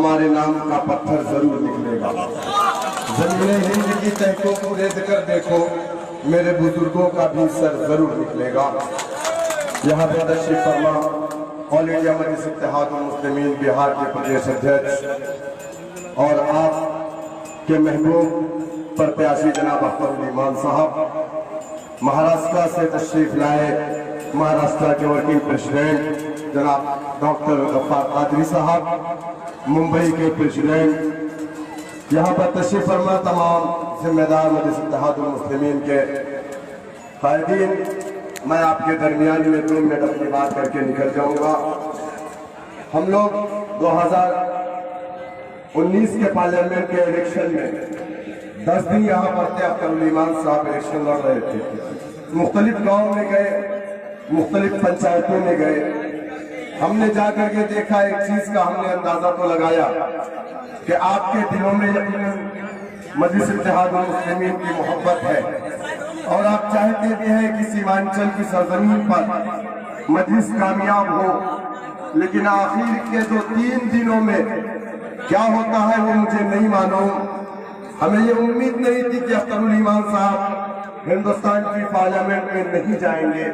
हमारे नाम का पत्थर जरूर निकलेगा। ज़मीन हिंद की तह को कुरेद कर देखो, मेरे बुजुर्गों का भी सर जरूर निकलेगा। यहाँ पे तशरीफ फरमा ऑल इंडिया मजलिस इत्तेहादुल मुस्लिमीन बिहार के प्रदेश अध्यक्ष और आप के महबूब प्रत्याशी जनाब अख्तरुल ईमान साहब, महाराष्ट्र से तशरीफ लाए महाराष्ट्र के वर्किंग प्रेसिडेंट जनाब डॉक्टर गफ्फार कादरी साहब, मुंबई के प्रेसिडेंट, यहाँ पर तशरीफ फरमा तमाम जिम्मेदार मजलिस इत्तेहादुल मुस्लिमीन के कायदीन। मैं आपके दरमियान में 2 मिनट अपनी बात करके निकल जाऊंगा। हम लोग 2019 के पार्लियामेंट के इलेक्शन में 10 दिन यहाँ पर थे। अख्तरुल ईमान साहब इलेक्शन लड़ रहे थे, मुख्तलिफ गाँव में गए, मुख्तलिफ पंचायतों में गए। हमने जाकर के देखा, एक चीज का हमने अंदाजा तो लगाया कि आपके दिलों में यकीनन मजलिस इत्तेहादुल मुस्लिमीन की मोहब्बत है और आप चाहते भी हैं कि सीमांचल की सरजमीन पर मजलिस कामयाब हो। लेकिन आखिर के जो 3 दिनों में क्या होता है वो मुझे नहीं मालूम। हमें ये उम्मीद नहीं थी कि अख्तरुल ईमान साहब हिंदुस्तान की पार्लियामेंट में नहीं जाएंगे,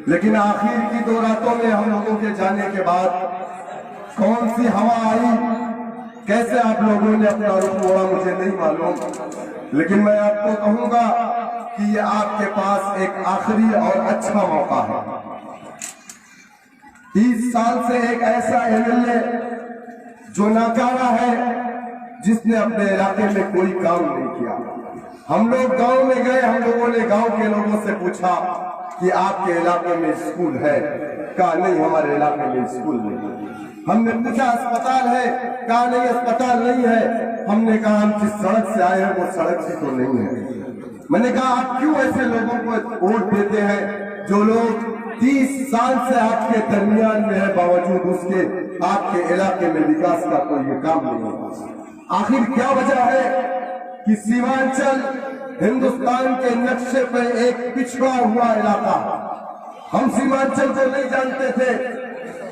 लेकिन आखिर की 2 रातों में हम लोगों के जाने के बाद कौन सी हवा आई, कैसे आप लोगों ने अपना रुख मोड़ा, मुझे नहीं मालूम। लेकिन मैं आपको कहूंगा कि ये आपके पास एक आखिरी और अच्छा मौका है। 30 साल से एक ऐसा एमएलए जो नाकारा है, जिसने अपने इलाके में कोई काम नहीं किया। हम लोग गांव में गए, हम लोगों ने गांव के लोगों से पूछा कि आपके इलाके में स्कूल है? कहा नहीं, हमारे इलाके में स्कूल नहीं। हमने पूछा अस्पताल है? कहा नहीं, अस्पताल नहीं है। हमने कहा हम जिस सड़क से आए हैं वो सड़क से तो नहीं है। मैंने कहा आप क्यों ऐसे लोगों को वोट देते हैं जो लोग 30 साल से आपके दरमियान में है, बावजूद उसके आपके इलाके में विकास का कोई काम नहीं होता। आखिर क्या वजह है कि सीमांचल हिंदुस्तान के नक्शे पर एक पिछड़ा हुआ इलाका। हम सीमांचल को नहीं जानते थे,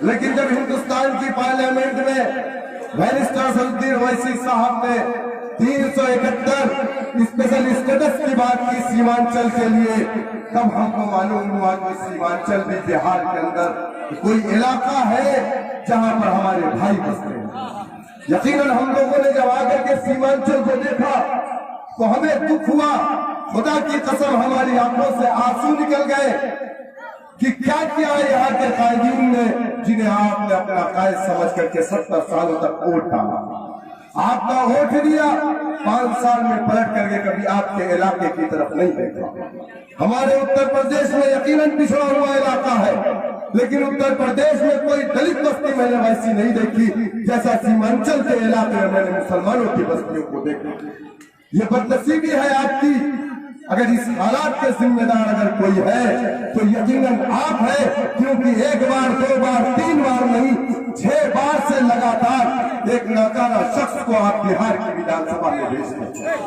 लेकिन जब हिंदुस्तान की पार्लियामेंट में बैरिस्टर असदुद्दीन ओवैसी साहब ने 371 स्पेशल स्टेटस की बात की सीमांचल के लिए, तब हमको मालूम हुआ कि सीमांचल भी बिहार के अंदर कोई इलाका है जहां पर हमारे भाई बसते हैं। यकीनन हम लोगों ने जब आकर के सीमांचल को देखा तो हमें दुख हुआ। खुदा की कसम हमारी आंखों से आंसू निकल गए कि क्या किया है यहाँ के कायदीन ने, जिन्हें आपने अपना कायद समझ करके 70 सालों तक वोट डाला। आपका वोट दिया, 5 साल में पलट करके कभी आपके इलाके की तरफ नहीं देखा। हमारे उत्तर प्रदेश में यकीनन पिछड़ा हुआ इलाका है, लेकिन उत्तर प्रदेश में कोई दलित बस्ती मैंने वैसी नहीं देखी जैसा सीमांचल के इलाके में मैंने मुसलमानों की बस्तियों को देखा। ये बदनसीबी है आपकी। अगर इस हालात के जिम्मेदार अगर कोई है तो यकीनन आप है, क्योंकि 1 बार 2 बार 3 बार नहीं, 6 बार से लगातार एक नाकारा शख्स को आप बिहार की विधानसभा में भेजते हैं।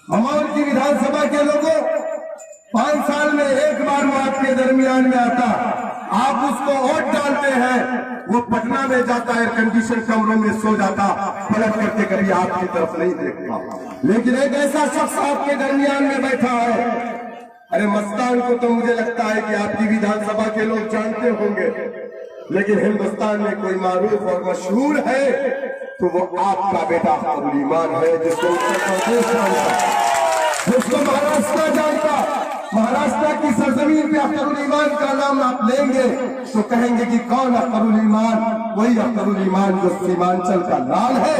हमारे की विधानसभा के लोगों 5 साल में 1 बार वो आपके दरमियान में आता, आप उसको वोट डालते हैं, वो पटना में जाता, एयर कंडीशन कमरों में सो जाता, पलट करके कभी आपकी तरफ नहीं देखता। लेकिन एक ऐसा शख्स आपके दरमियान में बैठा है। अरे मस्तान को तो मुझे लगता है कि आपकी विधानसभा के लोग जानते होंगे, लेकिन हिंदुस्तान में कोई मारूफ और मशहूर है तो वो आपका बेटा अख्तरुल ईमान है, जिसको उत्तर प्रदेश जानता, जिसको महाराष्ट्र जानता। महाराष्ट्र की सरजमीन पे अख्तरुल ईमान का नाम आप लेंगे तो कहेंगे कि कौन अख्तरुल ईमान? वही अख्तरुल ईमान जो सीमांचल का लाल है,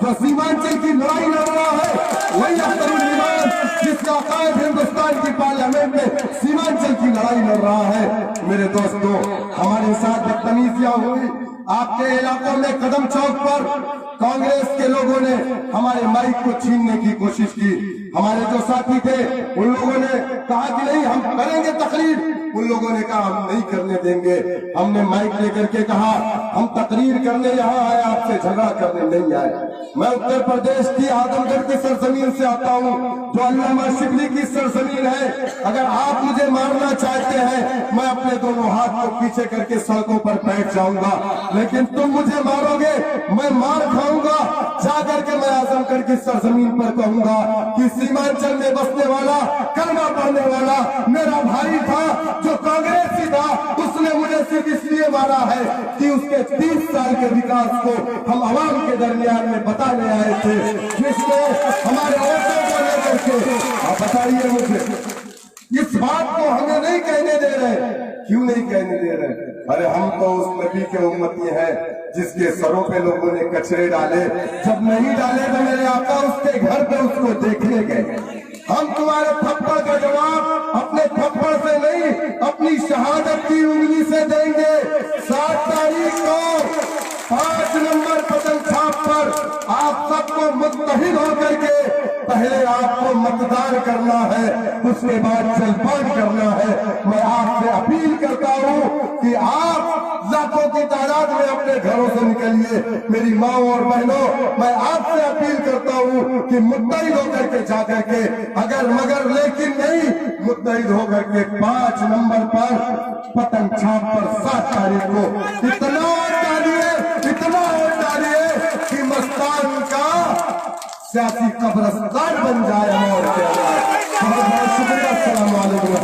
जो सीमांचल की लड़ाई लड़ रहा है, वही अख्तरुल ईमान जिसका कायद हिंदुस्तान की पार्लियामेंट में सीमांचल की लड़ाई लड़ रहा है। मेरे दोस्तों, हमारे साथ बदतमीजियां हुई। आपके इलाकों में कदम चौक पर कांग्रेस के लोगों ने हमारे माइक को छीनने की कोशिश की। हमारे जो साथी थे उन लोगों ने कहा कि नहीं हम करेंगे तकरीर, उन लोगों ने कहा हम नहीं करने देंगे। हमने माइक लेकर के कहा हम तकरीर करने यहाँ आए, आपसे झगड़ा करने नहीं आए। मैं उत्तर प्रदेश की आदमगढ़ की सरजमीन से आता हूँ, जो अल्लामा शिबली की सरजमीन है। अगर आप मुझे मारना चाहते हैं, मैं अपने दोनों हाथ को पीछे करके सड़कों पर बैठ जाऊंगा, लेकिन तुम मुझे मारोगे, मैं मार खाऊंगा। की सरजमीन पर कहूंगा कि सीमांचल में बसने वाला, कलमा पढ़ने वाला मेरा भाई था जो कांग्रेसी था, उसने मुझे सिर्फ इसलिए मारा है कि उसके 30 साल के विकास को हम आवाम के दरमियान में बताने आए थे, जिसमें हमारे वोटों को लेकर के। आप बताइए मुझे, इस बात को हमें नहीं कहने दे रहे, क्यों नहीं कहने दे रहे? अरे हम तो उस नबी के उम्मती हैं जिसके सरों पे लोगों ने कचरे डाले, जब नहीं डाले तो मेरे आका उसके घर पे उसको देखने गए। हम तुम्हारे थप्पड़ का जवाब अपने थप्पड़ से नहीं, अपनी शहादत की उंगली से देंगे। 7 तारीख को 5 नंबर पतंग छाप पर आप सबको मुत्तहिद होकर के पहले आपको मतदान करना है, उसके बाद जलपान करना है। मैं आपसे अपील करता हूँ कि आप लाखों की तादाद में अपने घरों से निकलिए। मेरी माँ और बहनों, मैं आपसे अपील करता हूँ कि मुत्तहिद होकर के जाकर के, अगर मगर लेकिन नहीं, मुत्तहिद होकर के 5 नंबर पर पतंग छाप पर 7 तारीख को इतना वोट डालिए कि मस्तान का सियासी कब्रिस्तान बन जाए। बहुत बहुत शुक्रिया। अस्सलाम वालेकुम।